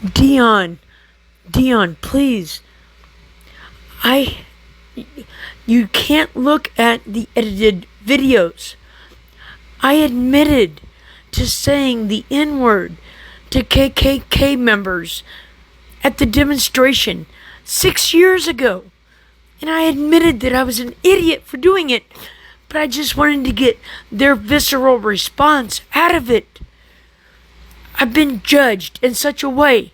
Dion, Dion, please. I. You can't look at the edited videos. I admitted to saying the N word to KKK members at the demonstration 6 years ago. And I admitted that I was an idiot for doing it, but I just wanted to get their visceral response out of it. I've been judged in such a way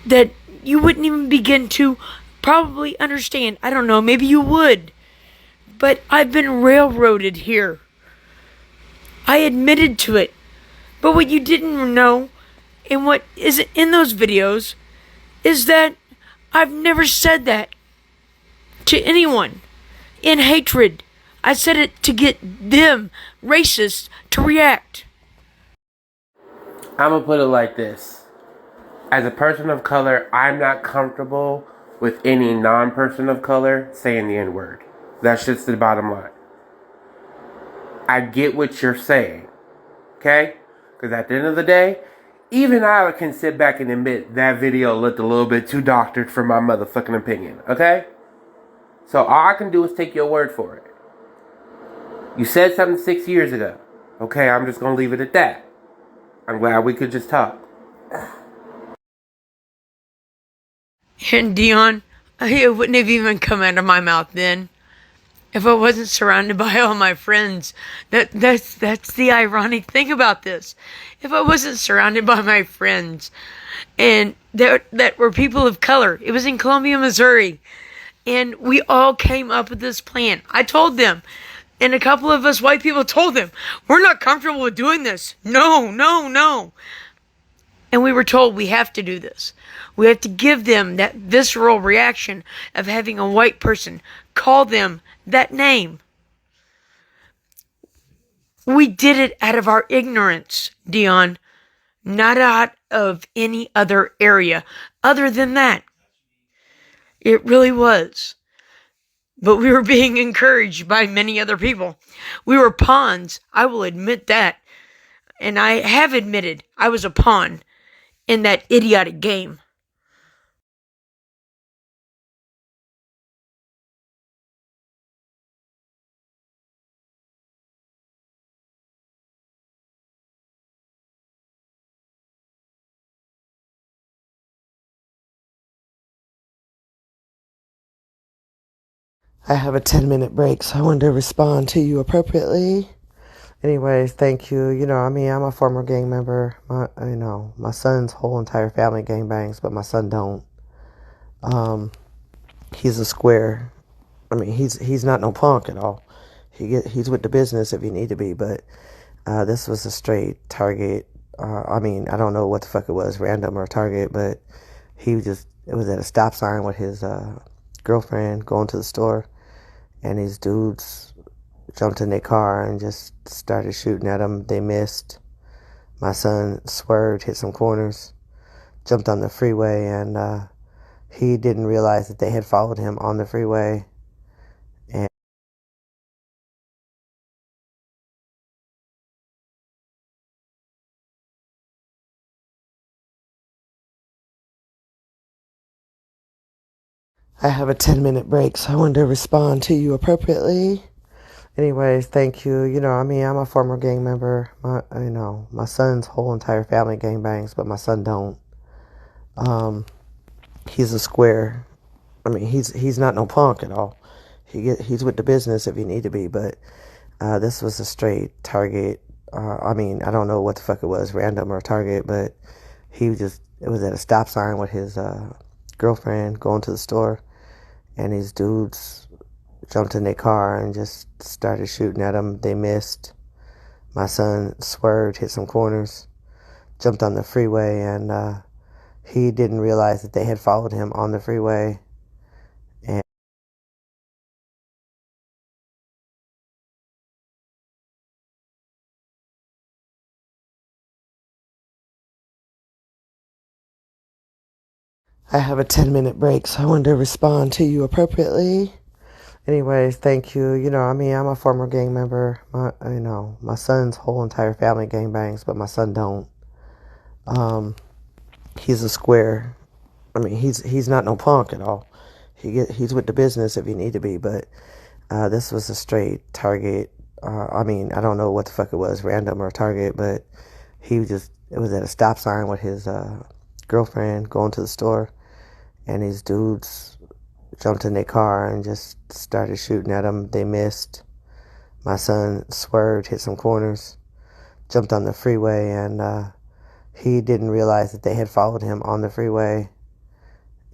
that you wouldn't even begin to probably understand. I don't know, maybe you would. But I've been railroaded here. I admitted to it. But what you didn't know, and what is in those videos, is that I've never said that to anyone in hatred. I said it to get them, racists, to react. I'm gonna put it like this. As a person of color, I'm not comfortable with any non-person of color saying the N-word. That's just the bottom line. I get what you're saying, okay? Because at the end of the day, even I can sit back and admit that video looked a little bit too doctored for my motherfucking opinion, okay? So all I can do is take your word for it. You said something 6 years ago. Okay, I'm just gonna leave it at that. I'm glad we could just talk. And Dion, it wouldn't have even come out of my mouth then if I wasn't surrounded by all my friends. That's the ironic thing about this. If I wasn't surrounded by my friends, and that were people of color, it was in Columbia, Missouri, and we all came up with this plan. I told them, and a couple of us white people told them, we're not comfortable with doing this. No, no, no. And we were told we have to do this. We have to give them that visceral reaction of having a white person call them that name. We did it out of our ignorance, Dion, not out of any other area other than that. It really was. But we were being encouraged by many other people. We were pawns, I will admit that. And I have admitted I was a pawn in that idiotic game. I have a 10-minute break, so I wanted to respond to you appropriately. Anyways, thank you. I'm a former gang member. My son's whole entire family gang bangs, but my son don't. He's a square. He's not no punk at all. He's with the business if you need to be, but this was a straight target. I don't know what the fuck it was, random or target, but it was at a stop sign with his girlfriend going to the store, and these dudes jumped in their car and just started shooting at him. They missed. My son swerved, hit some corners, jumped on the freeway, and he didn't realize that they had followed him on the freeway. And I have a 10-minute break, so I wanted to respond to you appropriately. Anyways, thank you. I'm a former gang member. My son's whole entire family gang bangs, but my son don't. He's a square. He's not no punk at all. He's with the business if you need to be, but this was a straight target. I don't know what the fuck it was, random or target, but it was at a stop sign with his girlfriend going to the store, and these dudes jumped in their car and just started shooting at him. They missed. My son swerved, hit some corners, jumped on the freeway, and he didn't realize that they had followed him on the freeway. And I have a 10-minute break, so I wanted to respond to you appropriately. Anyways, thank you. I'm a former gang member. My son's whole entire family gang bangs, but my son don't. He's a square. I mean, he's not no punk at all. He's with the business if he need to be, but this was a straight target. I mean, I don't know what the fuck it was, random or target, but it was at a stop sign with his girlfriend going to the store, and these dudes jumped in their car and just started shooting at him. They missed. My son swerved, hit some corners, jumped on the freeway, and he didn't realize that they had followed him on the freeway.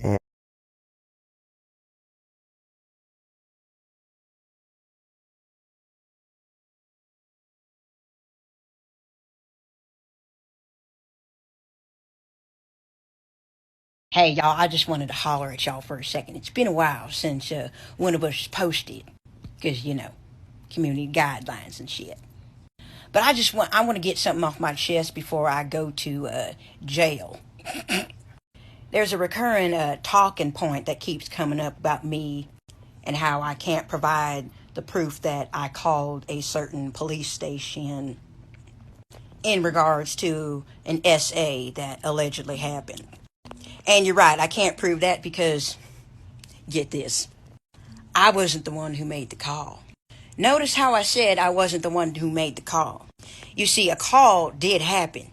And Hey, y'all, I just wanted to holler at y'all for a second. It's been a while since one of us posted, because, community guidelines and shit. But I want to get something off my chest before I go to jail. There's a recurring talking point that keeps coming up about me and how I can't provide the proof that I called a certain police station in regards to an SA that allegedly happened. And you're right, I can't prove that because, get this, I wasn't the one who made the call. Notice how I said I wasn't the one who made the call. You see, a call did happen.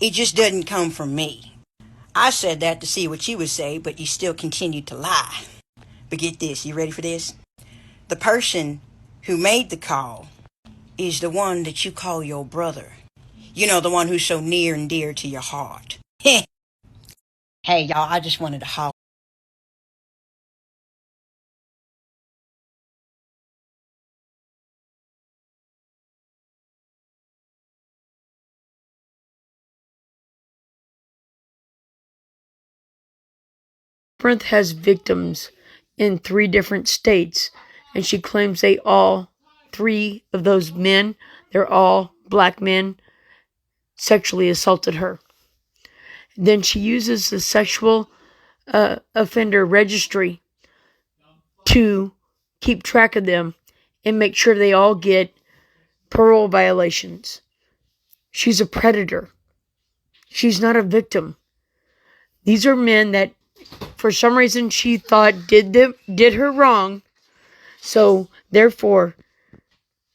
It just doesn't come from me. I said that to see what you would say, but you still continued to lie. But get this, you ready for this? The person who made the call is the one that you call your brother. You know, the one who's so near and dear to your heart. Hey, y'all, I just wanted to holler. Brent has victims in 3 different states, and she claims three of those men, they're all black men, sexually assaulted her. Then she uses the sexual offender registry to keep track of them and make sure they all get parole violations. She's a predator. She's not a victim. These are men that, for some reason, she thought did her wrong. So, therefore,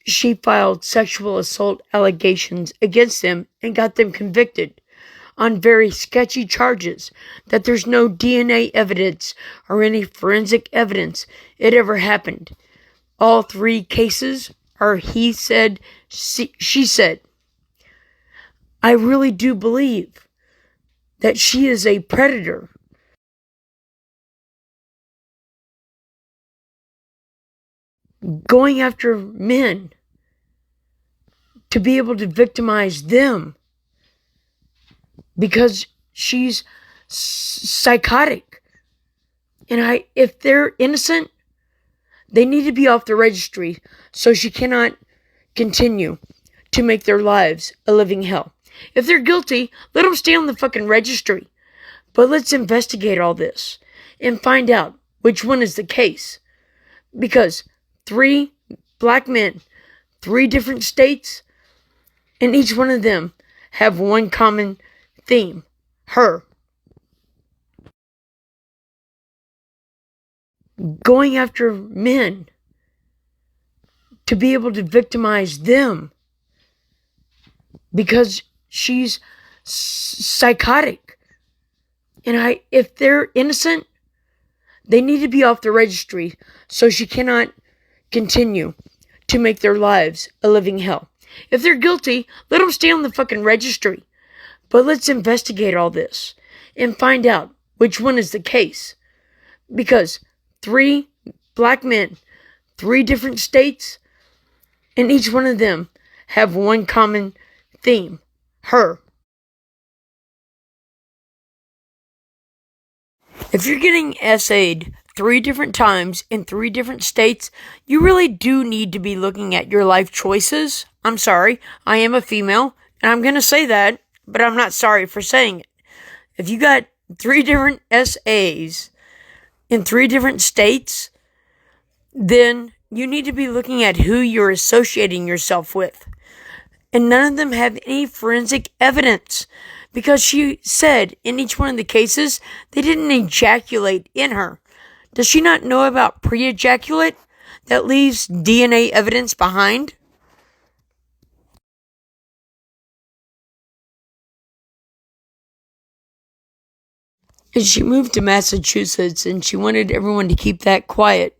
she filed sexual assault allegations against them and got them convicted on very sketchy charges that there's no DNA evidence or any forensic evidence it ever happened. All 3 cases are he said, she said. I really do believe that she is a predator. Going after men to be able to victimize them because she's psychotic. And if they're innocent, they need to be off the registry so she cannot continue to make their lives a living hell. If they're guilty, let them stay on the fucking registry. But let's investigate all this and find out which one is the case. Because 3 black men, 3 different states, and each one of them have one common theme. Her. Going after men to be able to victimize them because she's psychotic. And if they're innocent, they need to be off the registry so she cannot continue to make their lives a living hell. If they're guilty, let them stay on the fucking registry. But let's investigate all this and find out which one is the case. Because 3 black men, 3 different states, and each one of them have one common theme. Her. If you're getting essayed 3 different times in 3 different states, you really do need to be looking at your life choices. I'm sorry, I am a female, and I'm going to say that, but I'm not sorry for saying it. If you got 3 different SAs in 3 different states, then you need to be looking at who you're associating yourself with. And none of them have any forensic evidence Because she said in each one of the cases, they didn't ejaculate in her. Does she not know about pre-ejaculate that leaves DNA evidence behind? And she moved to Massachusetts and she wanted everyone to keep that quiet.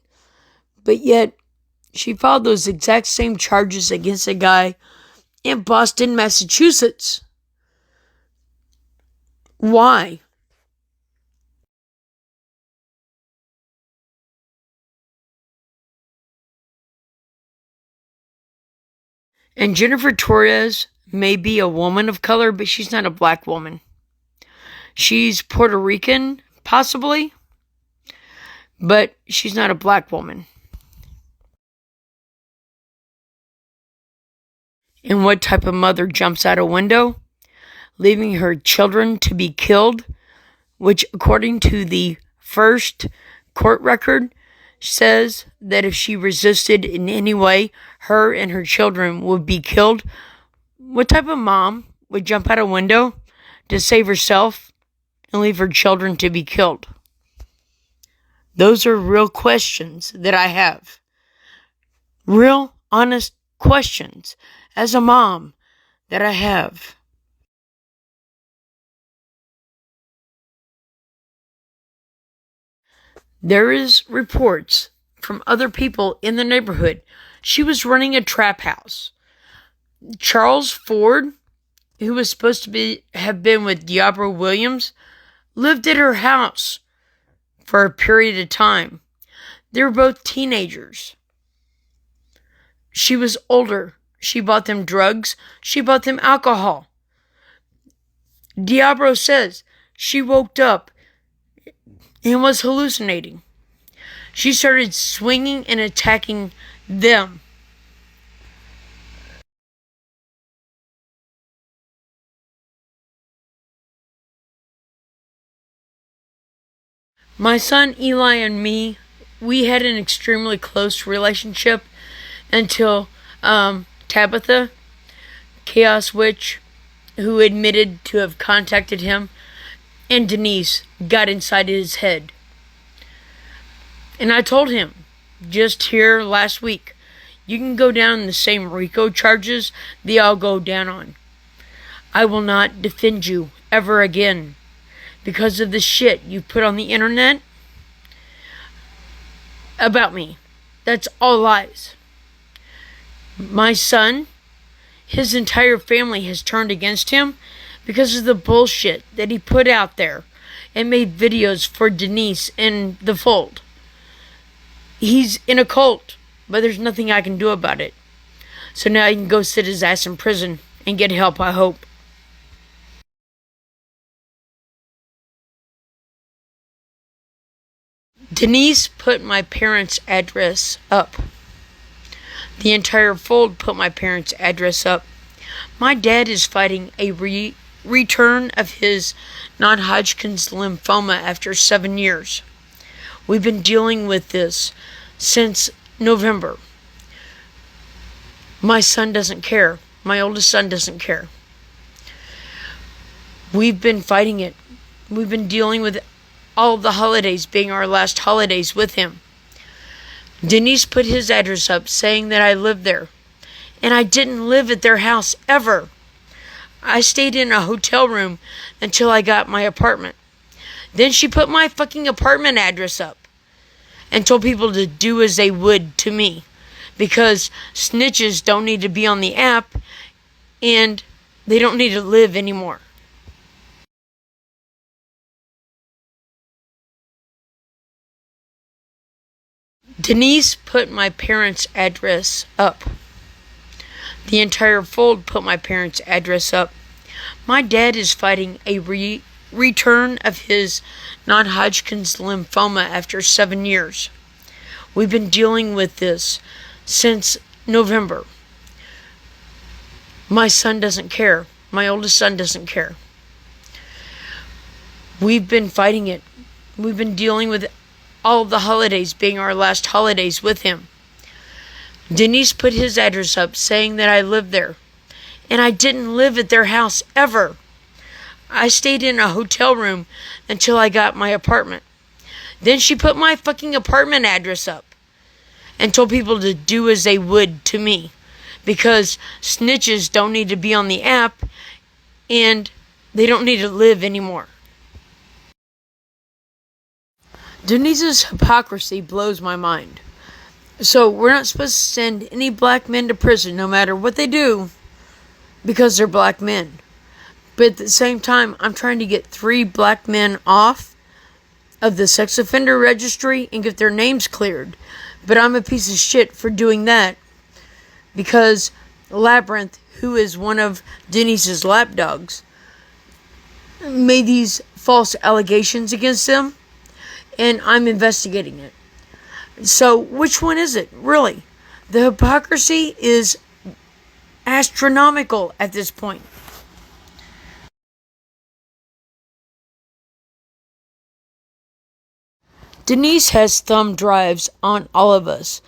But yet, she filed those exact same charges against a guy in Boston, Massachusetts. Why? And Jennifer Torres may be a woman of color, but she's not a black woman. She's Puerto Rican, possibly, but she's not a black woman. And what type of mother jumps out a window, leaving her children to be killed, which according to the first court record says that if she resisted in any way, her and her children would be killed? What type of mom would jump out a window to save herself and leave her children to be killed? Those are real questions that I have. Real, honest questions as a mom that I have. There is reports from other people in the neighborhood. She was running a trap house. Charles Ford, who was supposed to have been with Diablo Williams, lived at her house for a period of time. They were both teenagers. She was older. She bought them drugs. She bought them alcohol. Diablo says she woke up and was hallucinating. She started swinging and attacking them. My son Eli and me, we had an extremely close relationship until Tabitha, Chaos Witch, who admitted to have contacted him, and Denise got inside his head. And I told him, just here last week, you can go down the same RICO charges they all go down on. I will not defend you ever again because of the shit you put on the internet about me. That's all lies. My son, his entire family has turned against him because of the bullshit that he put out there and made videos for Denise and the Fold. He's in a cult, but there's nothing I can do about it. So now he can go sit his ass in prison and get help, I hope. Denise put my parents' address up. The entire Fold put my parents' address up. My dad is fighting a return of his non-Hodgkin's lymphoma after 7 years. We've been dealing with this since November. My son doesn't care. My oldest son doesn't care. We've been fighting it. We've been dealing with all the holidays being our last holidays with him. Denise put his address up saying that I lived there. And I didn't live at their house ever. I stayed in a hotel room until I got my apartment. Then she put my fucking apartment address up and told people to do as they would to me because snitches don't need to be on the app and they don't need to live anymore. Denise put my parents' address up. The entire Fold put my parents' address up. My dad is fighting a return of his non-Hodgkin's lymphoma after 7 years. We've been dealing with this since November. My son doesn't care. My oldest son doesn't care. We've been fighting it. We've been dealing with all the holidays being our last holidays with him. Denise put his address up saying that I lived there. And I didn't live at their house ever. I stayed in a hotel room until I got my apartment. Then she put my fucking apartment address up and told people to do as they would to me, because snitches don't need to be on the app and they don't need to live anymore. Denise's hypocrisy blows my mind. So we're not supposed to send any black men to prison no matter what they do because they're black men. But at the same time, I'm trying to get 3 black men off of the sex offender registry and get their names cleared. But I'm a piece of shit for doing that because Labyrinth, who is one of Denise's lapdogs, made these false allegations against them, and I'm investigating it. So which one is it, really? The hypocrisy is astronomical at this point. Denise has thumb drives on all of us.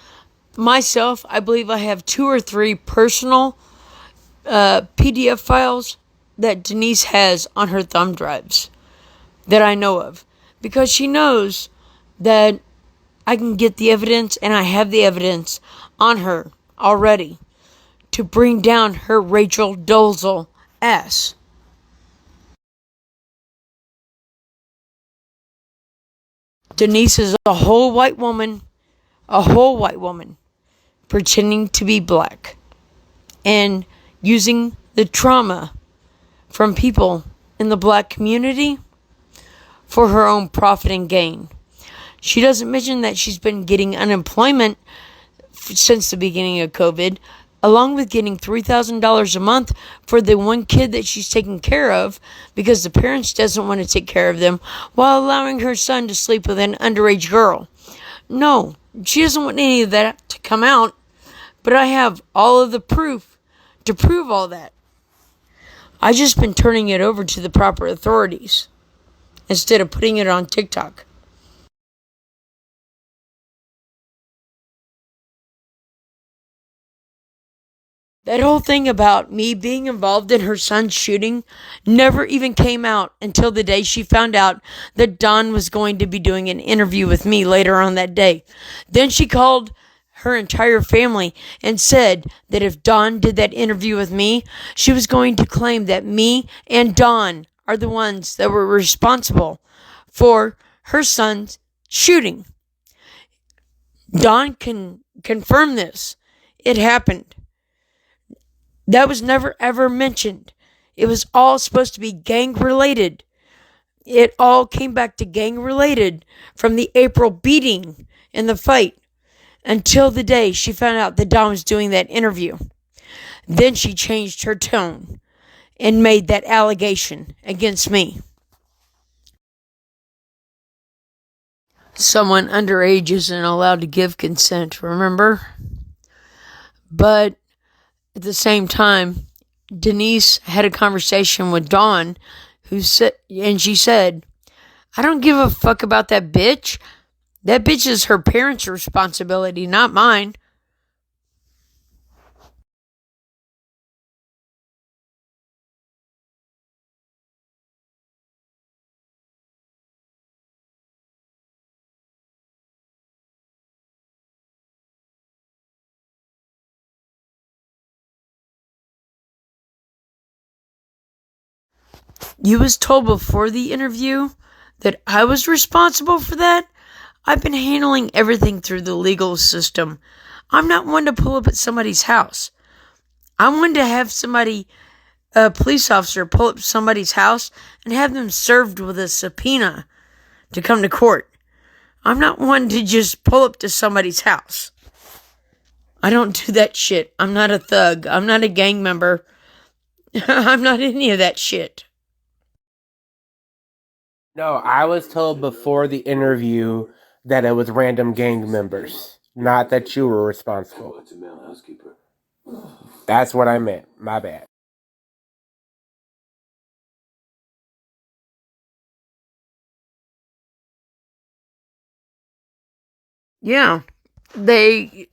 Myself, I believe I have 2 or 3 personal PDF files that Denise has on her thumb drives that I know of, because she knows that I can get the evidence, and I have the evidence on her already to bring down her Rachel Dolezal ass. Denise is a whole white woman, pretending to be black and using the trauma from people in the black community for her own profit and gain. She doesn't mention that she's been getting unemployment since the beginning of COVID, along with getting $3,000 a month for the one kid that she's taking care of because the parents doesn't want to take care of them, while allowing her son to sleep with an underage girl. No, she doesn't want any of that to come out, but I have all of the proof to prove all that. I've just been turning it over to the proper authorities instead of putting it on TikTok. That whole thing about me being involved in her son's shooting never even came out until the day she found out that Don was going to be doing an interview with me later on that day. Then she called her entire family and said that if Don did that interview with me, she was going to claim that me and Don are the ones that were responsible for her son's shooting. Don can confirm this. It happened. That was never ever mentioned. It was all supposed to be gang related. It all came back to gang related from the April beating and the fight until the day she found out that Don was doing that interview. Then she changed her tone and made that allegation against me. Someone underage isn't allowed to give consent, remember? But at the same time, Denise had a conversation with Dawn, and she said, I don't give a fuck about that bitch. That bitch is her parents' responsibility, not mine. You was told before the interview that I was responsible for that. I've been handling everything through the legal system. I'm not one to pull up at somebody's house. I'm one to have a police officer, pull up somebody's house and have them served with a subpoena to come to court. I'm not one to just pull up to somebody's house. I don't do that shit. I'm not a thug. I'm not a gang member. I'm not any of that shit. No, I was told before the interview that it was random gang members, not that you were responsible. That's what I meant. My bad. Yeah. The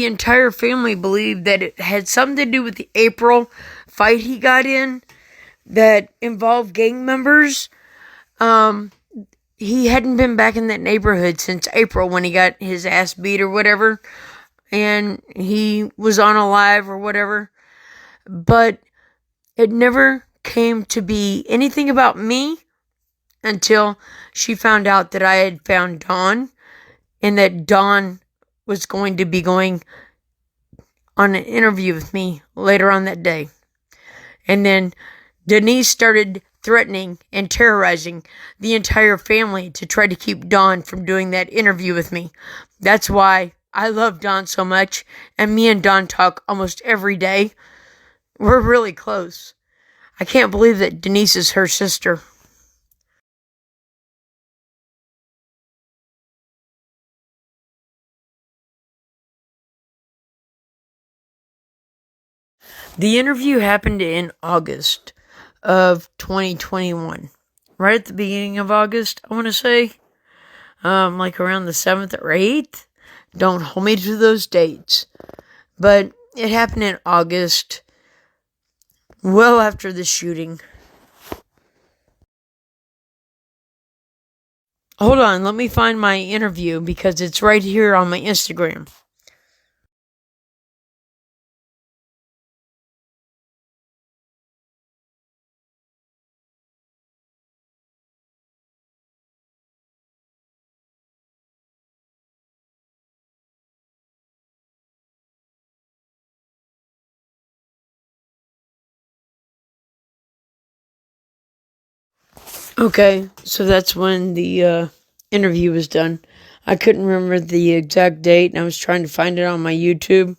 entire family believed that it had something to do with the April fight he got in that involved gang members. He hadn't been back in that neighborhood since April when he got his ass beat or whatever, and he was unalive or whatever. But it never came to be anything about me until she found out that I had found Dawn and that Dawn was going to be going on an interview with me later on that day. And then Denise started threatening and terrorizing the entire family to try to keep Dawn from doing that interview with me. That's why I love Dawn so much, and me and Dawn talk almost every day. We're really close. I can't believe that Denise is her sister. The interview happened in August of 2021. Right at the beginning of August, I want to say. Like around the 7th or 8th. Don't hold me to those dates. But it happened in August, well after the shooting. Hold on, let me find my interview because it's right here on my Instagram. Okay, so that's when the interview was done. I couldn't remember the exact date, and I was trying to find it on my YouTube.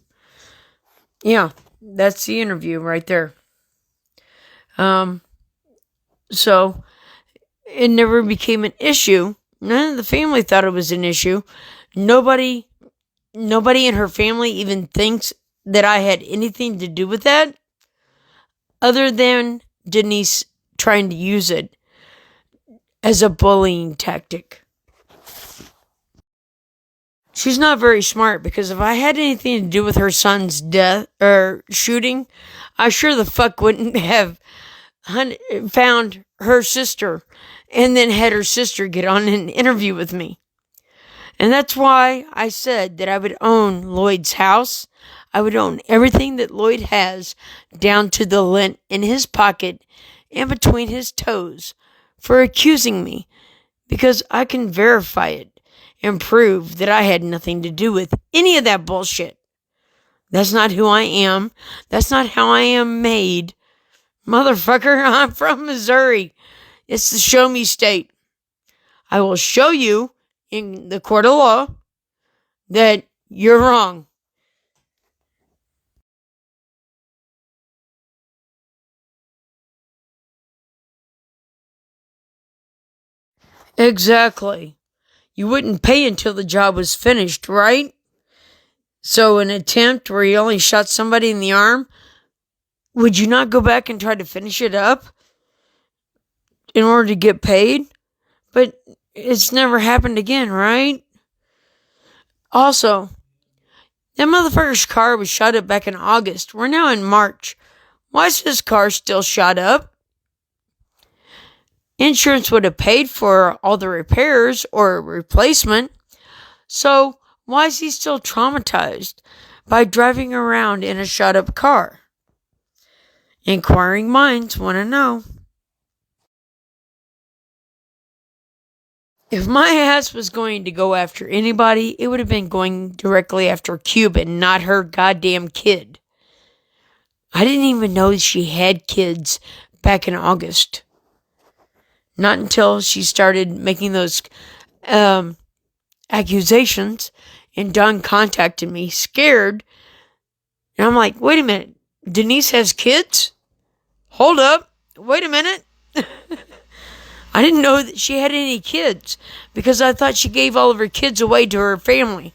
Yeah, that's the interview right there. Um, so it never became an issue. None of the family thought it was an issue. Nobody, nobody in her family even thinks that I had anything to do with that, other than Denise trying to use it as a bullying tactic. She's not very smart because if I had anything to do with her son's death or shooting, I sure the fuck wouldn't have found her sister and then had her sister get on an interview with me. And that's why I said that I would own Lloyd's house. I would own everything that Lloyd has, down to the lint in his pocket and between his toes, for accusing me, because I can verify it and prove that I had nothing to do with any of that bullshit. That's not who I am. That's not how I am made. Motherfucker, I'm from Missouri. It's the show me state. I will show you in the court of law that you're wrong. Exactly. You wouldn't pay until the job was finished, right? So an attempt where you only shot somebody in the arm, would you not go back and try to finish it up in order to get paid? But it's never happened again, right? Also, that motherfucker's car was shot up back in August. We're now in March. Why is his car still shot up? Insurance would have paid for all the repairs or replacement. So why is he still traumatized by driving around in a shot up car? Inquiring minds want to know. If my ass was going to go after anybody, it would have been going directly after Cuban, not her goddamn kid. I didn't even know she had kids back in August. Not until she started making those accusations and Don contacted me, scared. And I'm like, wait a minute. Denise has kids? Hold up. Wait a minute. I didn't know that she had any kids because I thought she gave all of her kids away to her family.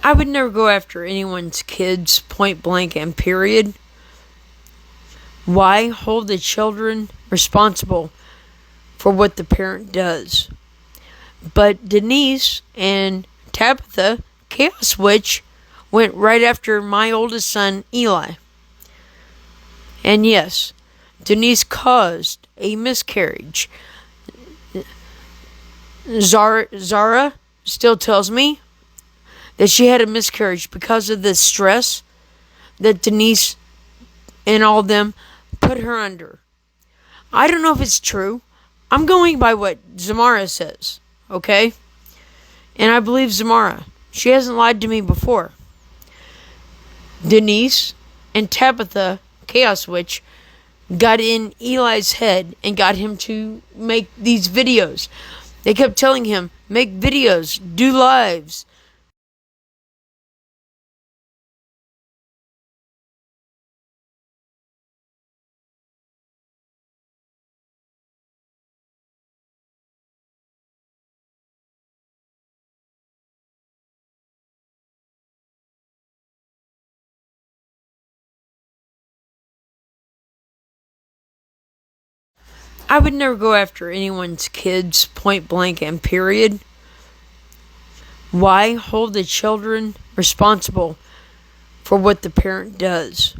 I would never go after anyone's kids, point blank and period. Why hold the children responsible for what the parent does? But Denise and Tabitha Chaos Witch went right after my oldest son, Eli. And yes, Denise caused a miscarriage. Zara still tells me that she had a miscarriage because of the stress that Denise and all of them put her under. I don't know if it's true. I'm going by what Zamara says, okay? And I believe Zamara. She hasn't lied to me before. Denise and Tabitha Chaos Witch got in Eli's head and got him to make these videos. They kept telling him, make videos, do lives. I would never go after anyone's kids, point blank and period. Why hold the children responsible for what the parent does?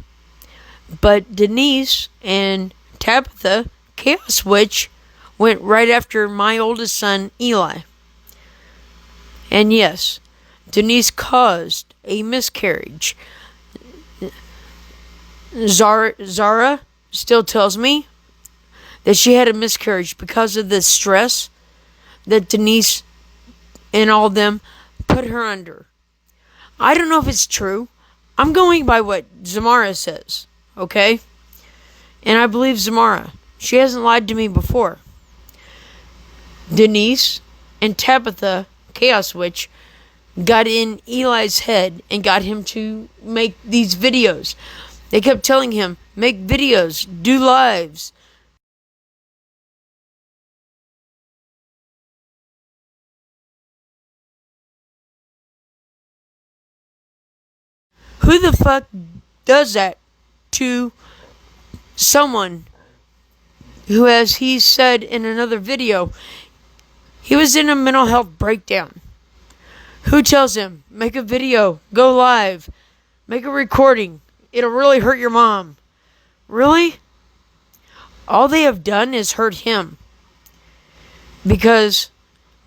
But Denise and Tabitha Chaos Witch went right after my oldest son, Eli. And yes, Denise caused a miscarriage. Zara still tells me that she had a miscarriage because of the stress that Denise and all of them put her under. I don't know if it's true. I'm going by what Zamara says, okay? And I believe Zamara. She hasn't lied to me before. Denise and Tabitha Chaos Witch got in Eli's head and got him to make these videos. They kept telling him, make videos, do lives. Who the fuck does that to someone who, as he said in another video, he was in a mental health breakdown? Who tells him, make a video, go live, make a recording, it'll really hurt your mom? Really? All they have done is hurt him. Because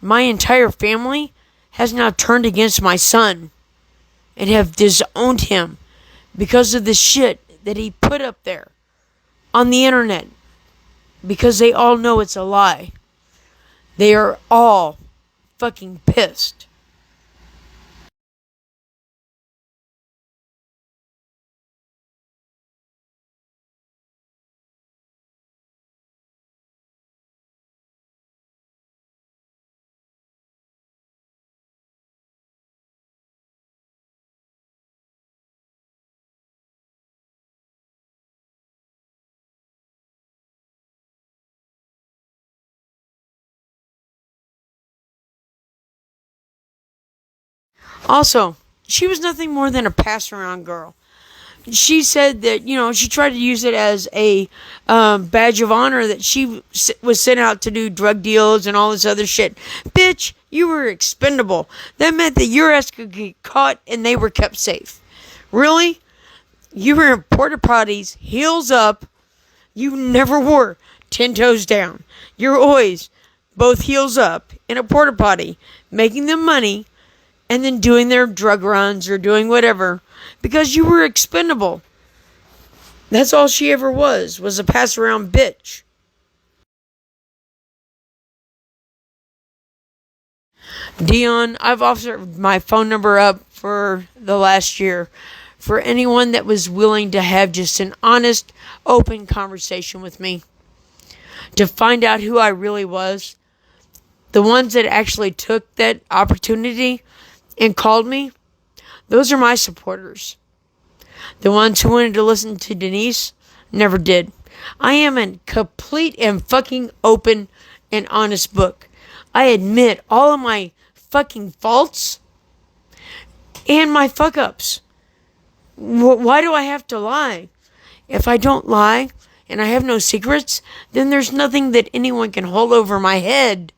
my entire family has now turned against my son and have disowned him because of the shit that he put up there on the internet. Because they all know it's a lie. They are all fucking pissed. Also, she was nothing more than a pass-around girl. She said that, she tried to use it as a badge of honor that she was sent out to do drug deals and all this other shit. Bitch, you were expendable. That meant that your ass could get caught and they were kept safe. Really? You were in porta potties, heels up. You never wore 10 toes down. You're always both heels up in a porta potty, making them money, and then doing their drug runs or doing whatever, because you were expendable. That's all she ever was a pass-around bitch. Dion, I've offered my phone number up for the last year for anyone that was willing to have just an honest, open conversation with me, to find out who I really was. The ones that actually took that opportunity and called me, those are my supporters. The ones who wanted to listen to Denise never did. I am a complete and fucking open and honest book. I admit all of my fucking faults. and my fuck ups. Why do I have to lie? If I don't lie and I have no secrets, then there's nothing that anyone can hold over my head.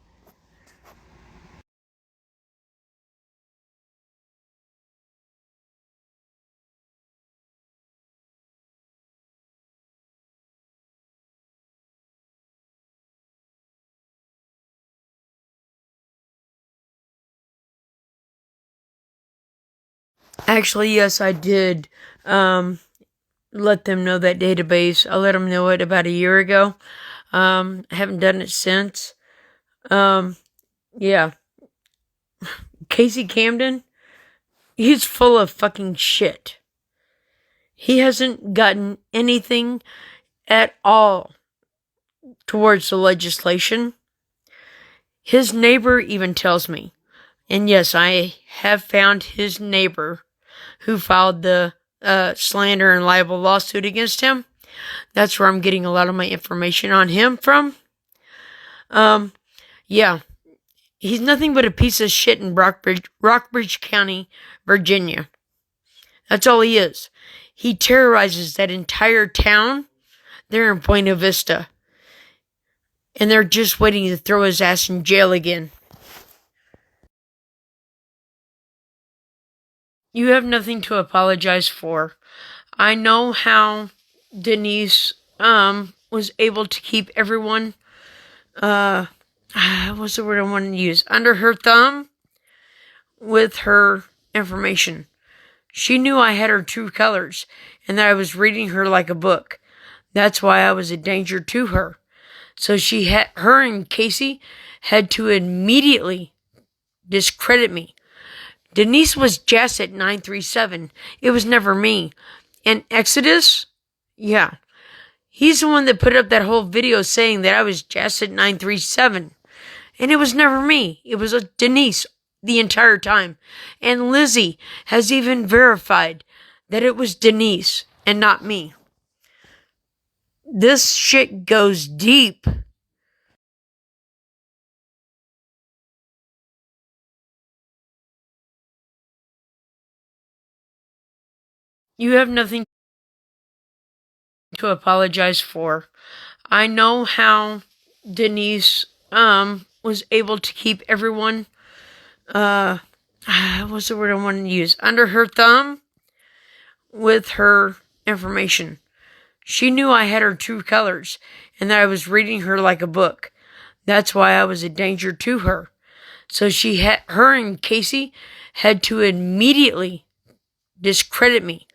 Actually, yes, I did let them know that database. I let them know it about a year ago. I haven't done it since. Yeah. Casey Camden, he's full of fucking shit. He hasn't gotten anything at all towards the legislation. His neighbor even tells me, and yes, I have found his neighbor who filed the slander and libel lawsuit against him. That's where I'm getting a lot of my information on him from. Yeah, he's nothing but a piece of shit in Rockbridge County, Virginia. That's all he is. He terrorizes that entire town. They're in Buena Vista. And they're just waiting to throw his ass in jail again. You have nothing to apologize for. I know how Denise was able to keep everyone what's the word I want to use? Under her thumb with her information. She knew I had her true colors and that I was reading her like a book. That's why I was a danger to her. So her and Casey had to immediately discredit me. Denise was Jess at 937. It was never me. And Exodus? Yeah. He's the one that put up that whole video saying that I was Jess at 937. And it was never me. It was Denise the entire time. And Lizzie has even verified that it was Denise and not me. This shit goes deep. You have nothing to apologize for. I know how Denise was able to keep everyone what's the word I want to use? Under her thumb with her information. She knew I had her true colors and that I was reading her like a book. That's why I was a danger to her. So her and Casey had to immediately discredit me.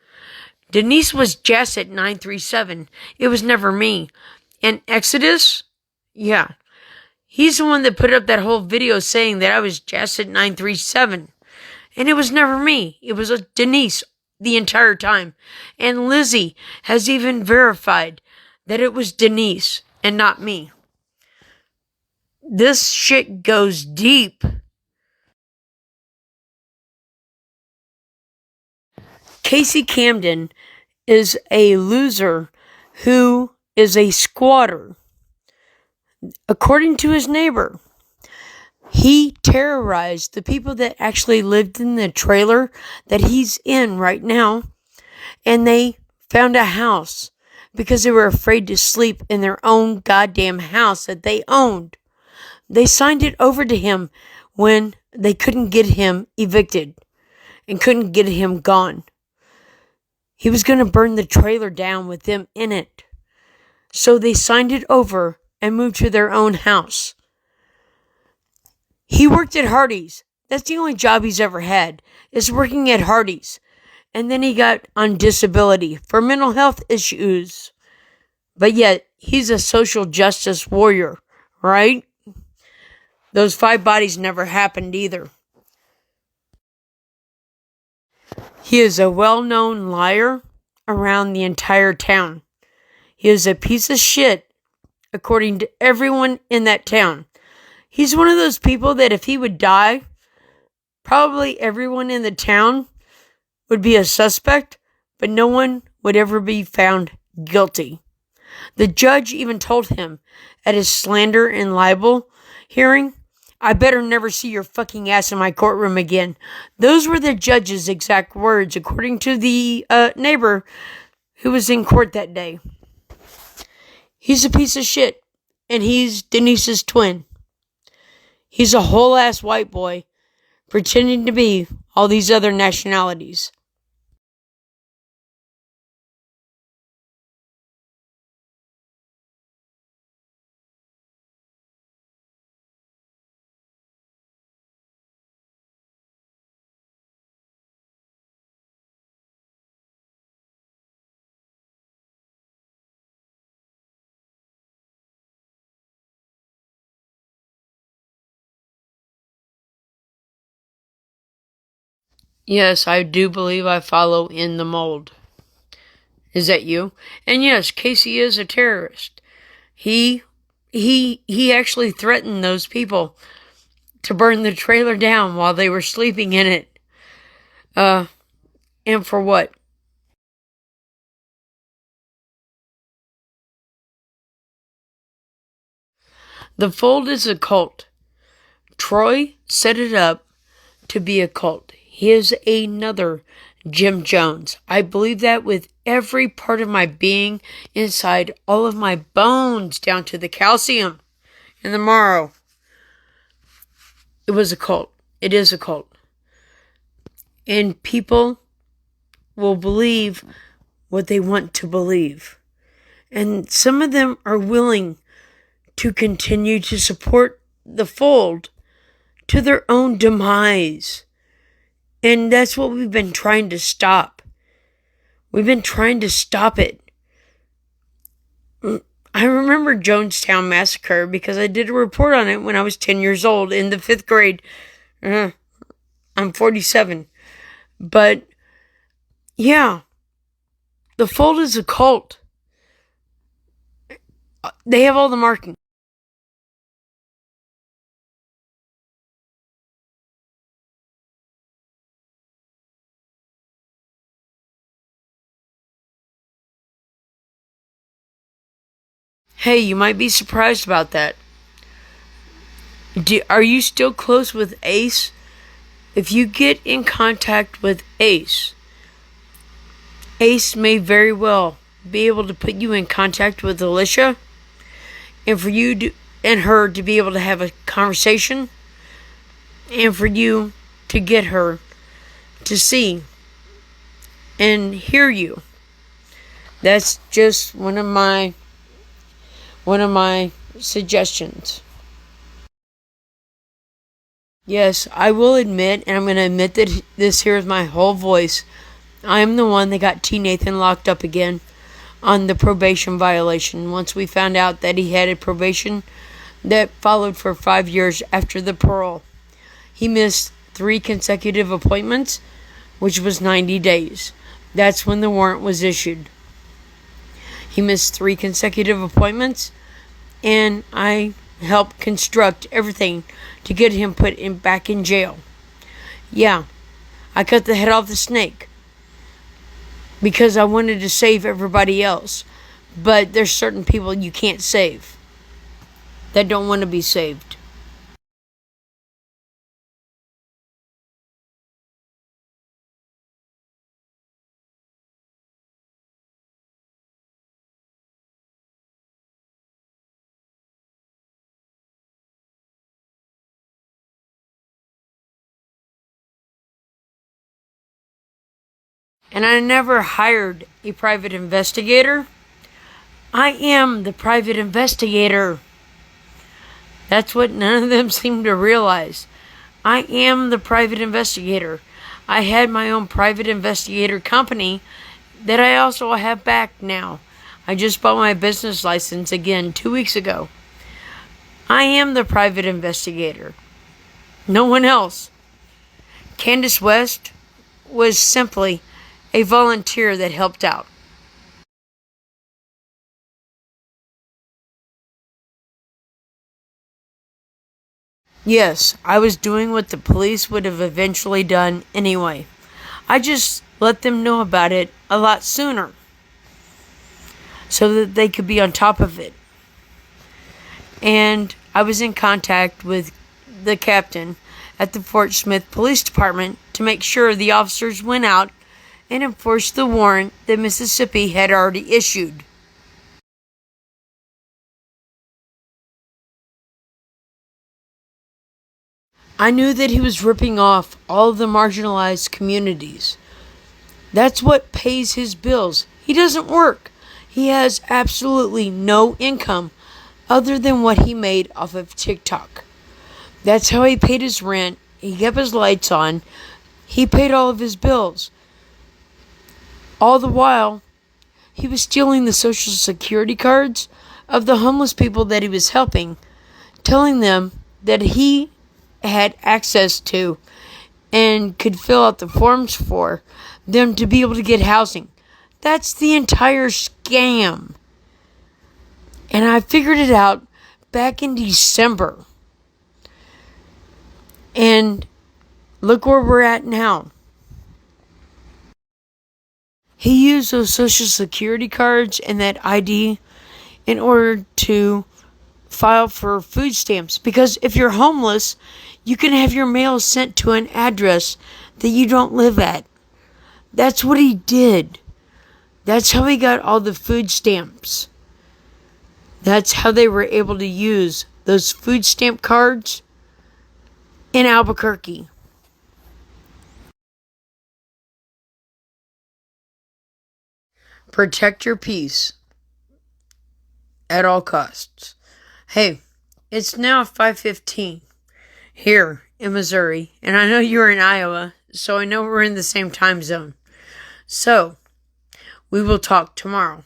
Denise was Jess at 937. It was never me. And Exodus? Yeah. He's the one that put up that whole video saying that I was Jess at 937. And it was never me. It was Denise the entire time. And Lizzie has even verified that it was Denise and not me. This shit goes deep. Casey Camden is a loser who is a squatter. According to his neighbor, he terrorized the people that actually lived in the trailer that he's in right now, and they found a house because they were afraid to sleep in their own goddamn house that they owned. They signed it over to him when they couldn't get him evicted and couldn't get him gone. He was going to burn the trailer down with them in it. So they signed it over and moved to their own house. He worked at Hardee's. That's the only job he's ever had, is working at Hardee's. And then he got on disability for mental health issues. But yet, he's a social justice warrior, right? Those 5 bodies never happened either. He is a well-known liar around the entire town. He is a piece of shit, according to everyone in that town. He's one of those people that if he would die, probably everyone in the town would be a suspect, but no one would ever be found guilty. The judge even told him at his slander and libel hearing, I better never see your fucking ass in my courtroom again. Those were the judge's exact words, according to the neighbor who was in court that day. He's a piece of shit, and he's Denise's twin. He's a whole ass white boy pretending to be all these other nationalities. Yes, I do believe I follow in the mold. Is that you? And yes, Casey is a terrorist. He actually threatened those people to burn the trailer down while they were sleeping in it. And for what? The Fold is a cult. Troy set it up to be a cult. He is another Jim Jones. I believe that with every part of my being, inside all of my bones, down to the calcium in the marrow. It was a cult. It is a cult. And people will believe what they want to believe. And some of them are willing to continue to support the Fold to their own demise. And that's what we've been trying to stop. We've been trying to stop it. I remember Jonestown Massacre because I did a report on it when I was 10 years old in the 5th grade. I'm 47. But, yeah, the Fold is a cult. They have all the markings. Hey, you might be surprised about that. Are you still close with Ace? If you get in contact with Ace may very well be able to put you in contact with Alicia, and for you and her to be able to have a conversation, and for you to get her to see and hear you. That's just one of my suggestions. Yes, I will admit, and I'm going to admit that this here is my whole voice. I am the one that got T. Nathan locked up again on the probation violation. Once we found out that he had a probation that followed for 5 years after the parole. He missed 3 consecutive appointments, which was 90 days. That's when the warrant was issued. He missed 3 consecutive appointments, and I helped construct everything to get him put back in jail. Yeah, I cut the head off the snake because I wanted to save everybody else. But there's certain people you can't save that don't want to be saved. And I never hired a private investigator. I am the private investigator. That's what none of them seem to realize. I am the private investigator. I had my own private investigator company that I also have back now. I just bought my business license again 2 weeks ago. I am the private investigator. No one else. Candace West was simply a volunteer that helped out. Yes, I was doing what the police would have eventually done anyway. I just let them know about it a lot sooner so that they could be on top of it. And I was in contact with the captain at the Fort Smith Police Department to make sure the officers went out and enforced the warrant that Mississippi had already issued. I knew that he was ripping off all of the marginalized communities. That's what pays his bills. He doesn't work. He has absolutely no income other than what he made off of TikTok. That's how he paid his rent. He kept his lights on. He paid all of his bills. All the while, he was stealing the Social Security cards of the homeless people that he was helping, telling them that he had access to and could fill out the forms for them to be able to get housing. That's the entire scam. And I figured it out back in December. And look where we're at now. He used those Social Security cards and that ID in order to file for food stamps. Because if you're homeless, you can have your mail sent to an address that you don't live at. That's what he did. That's how he got all the food stamps. That's how they were able to use those food stamp cards in Albuquerque. Protect your peace at all costs. Hey, it's now 5:15 here in Missouri, and I know you're in Iowa, so I know we're in the same time zone. So, we will talk tomorrow.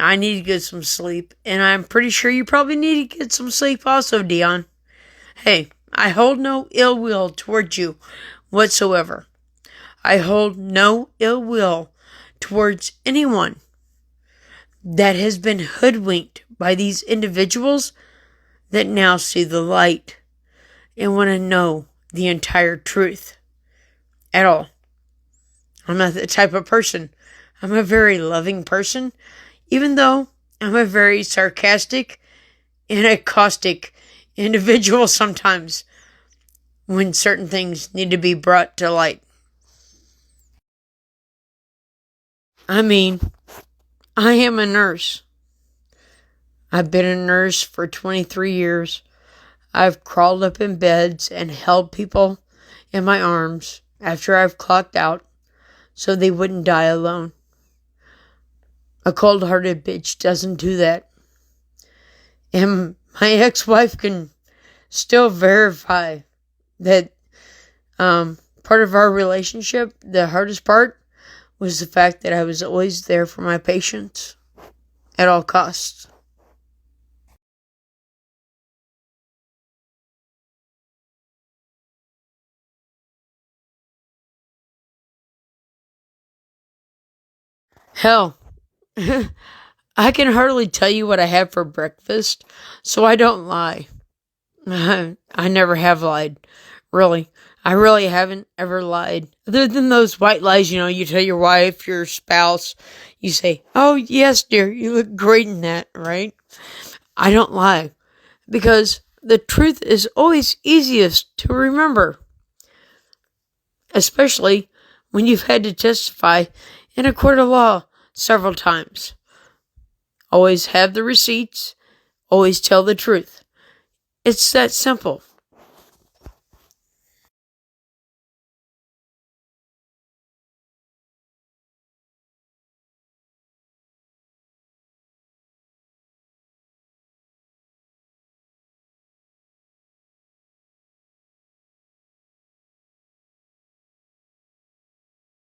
I need to get some sleep, and I'm pretty sure you probably need to get some sleep also, Dion. Hey, I hold no ill will towards you whatsoever. I hold no ill will towards anyone that has been hoodwinked by these individuals that now see the light and want to know the entire truth at all. I'm not that type of person. I'm a very loving person, even though I'm a very sarcastic and a caustic individual sometimes when certain things need to be brought to light. I mean, I am a nurse. I've been a nurse for 23 years. I've crawled up in beds and held people in my arms after I've clocked out so they wouldn't die alone. A cold-hearted bitch doesn't do that. And my ex-wife can still verify that part of our relationship, the hardest part, was the fact that I was always there for my patients at all costs. Hell, I can hardly tell you what I had for breakfast, so I don't lie. I never have lied. Really. I really haven't ever lied. Other than those white lies, you tell your wife, your spouse, you say, "Oh, yes, dear, you look great in that," right? I don't lie. Because the truth is always easiest to remember. Especially when you've had to testify in a court of law several times. Always have the receipts. Always tell the truth. It's that simple.